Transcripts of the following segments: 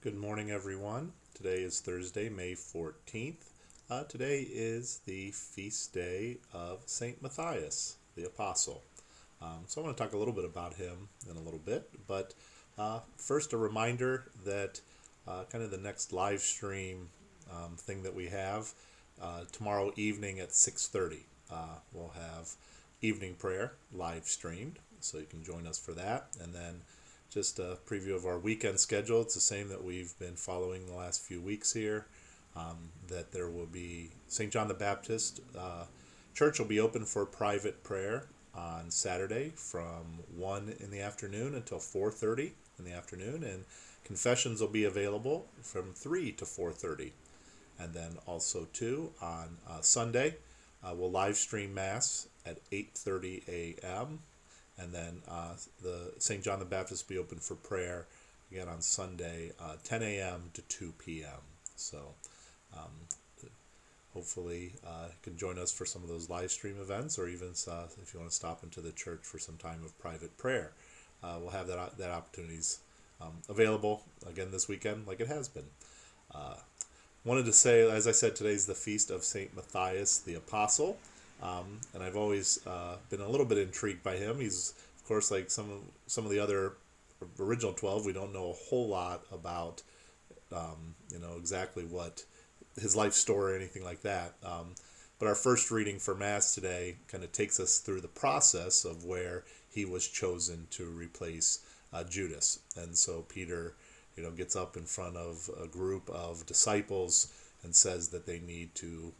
Good morning, everyone. Today is Thursday, May 14th. Today is the feast day of St. Matthias, the Apostle. So I want to talk a little bit about him in a little bit, but first a reminder that kind of the next live stream thing that we have tomorrow evening at 6:30. We'll have evening prayer live streamed, so you can join us for that. And then just a preview of our weekend schedule. It's the same that we've been following the last few weeks here. That there will be St. John the Baptist Church will be open for private prayer on Saturday from 1 in the afternoon until 4:30 in the afternoon, and confessions will be available from 3 to 4:30. And then also too on Sunday, we'll live stream Mass at 8:30 a.m. And then the St. John the Baptist will be open for prayer again on Sunday, 10 a.m. to 2 p.m. So hopefully you can join us for some of those live stream events, or even if you want to stop into the church for some time of private prayer. We'll have that opportunities available again this weekend, like it has been. Wanted to say, as I said, today's the feast of St. Matthias the Apostle. And I've always been a little bit intrigued by him. He's, of course, like some of the other original 12. We don't know a whole lot about, exactly what his life story or anything like that. But our first reading for Mass today kind of takes us through the process of where he was chosen to replace Judas. And so Peter, gets up in front of a group of disciples and says that they need to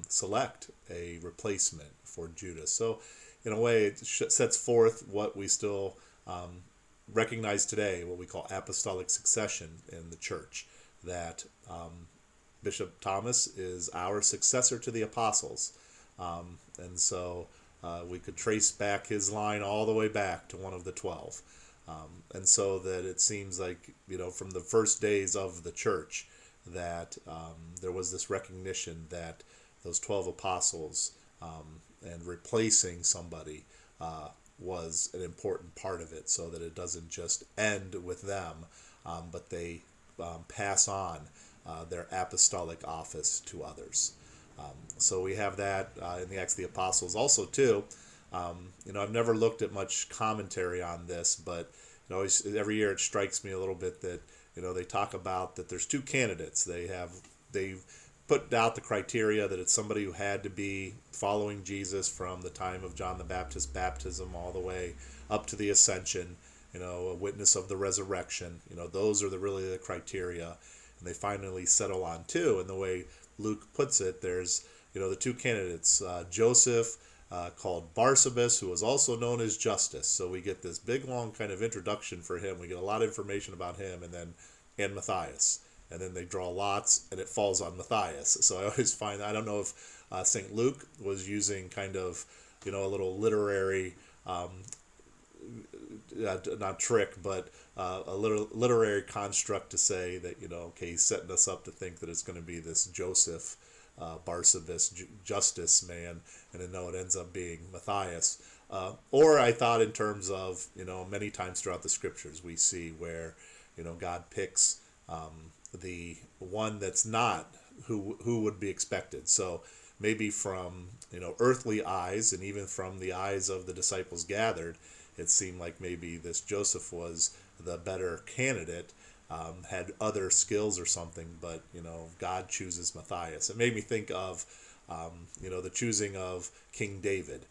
select a replacement for Judas. So, in a way, it sets forth what we still recognize today, what we call apostolic succession in the church, that Bishop Thomas is our successor to the apostles. And so we could trace back his line all the way back to one of the 12. And so that it seems like, from the first days of the church, that there was this recognition that those 12 apostles and replacing somebody was an important part of it, so that it doesn't just end with them, but they pass on their apostolic office to others. So we have that in the Acts of the Apostles also too. I've never looked at much commentary on this, but every year it strikes me a little bit that they talk about that there's two candidates. They've put out the criteria that it's somebody who had to be following Jesus from the time of John the Baptist's baptism all the way up to the ascension, a witness of the resurrection. Those are really the criteria. And they finally settle on two. And the way Luke puts it, there's, the two candidates, Joseph, called Barsabas, who was also known as Justus. So we get this big, long kind of introduction for him. We get a lot of information about him, and Matthias. And then they draw lots, and it falls on Matthias. So I always find, I don't know if St. Luke was using kind of, a little literary, not trick, but a literary construct to say that, he's setting us up to think that it's going to be this Joseph, Barsabas, Justus man, and then no, it ends up being Matthias. Or I thought in terms of, many times throughout the scriptures we see where, God picks the one that's not who would be expected. So maybe from, earthly eyes, and even from the eyes of the disciples gathered, it seemed like maybe this Joseph was the better candidate, had other skills or something, but God chooses Matthias. It made me think of the choosing of King David.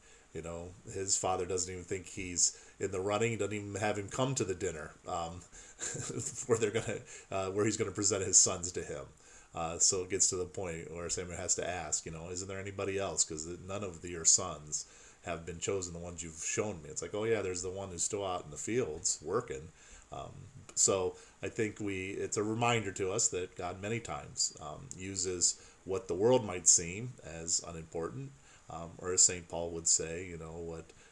His father doesn't even think he's in the running. He doesn't even have him come to the dinner where he's gonna present his sons to him. So it gets to the point where Samuel has to ask, isn't there anybody else? Because none of your sons have been chosen, the ones you've shown me. It's like, oh yeah, there's the one who's still out in the fields working. So I think it's a reminder to us that God many times uses what the world might seem as unimportant, or as St. Paul would say,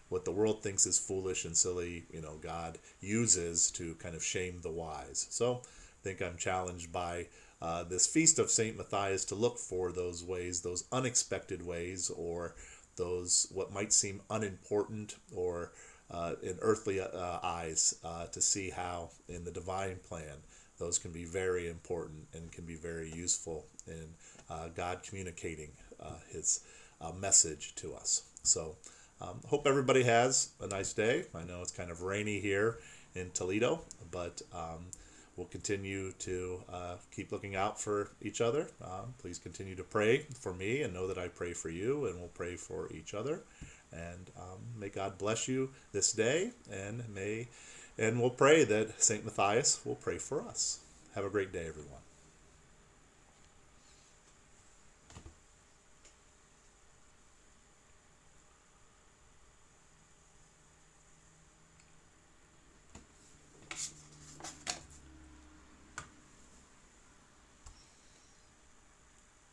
what the world thinks is foolish and silly, God uses to kind of shame the wise. So I think I'm challenged by this feast of St. Matthias to look for those ways, those unexpected ways, or those what might seem unimportant or in earthly eyes, to see how in the divine plan those can be very important and can be very useful in God communicating his message to us. So hope everybody has a nice day. I know it's kind of rainy here in Toledo, but we'll continue to keep looking out for each other. Please continue to pray for me and know that I pray for you, and we'll pray for each other. And may God bless you this day, and we'll pray that St. Matthias will pray for us. Have a great day, everyone.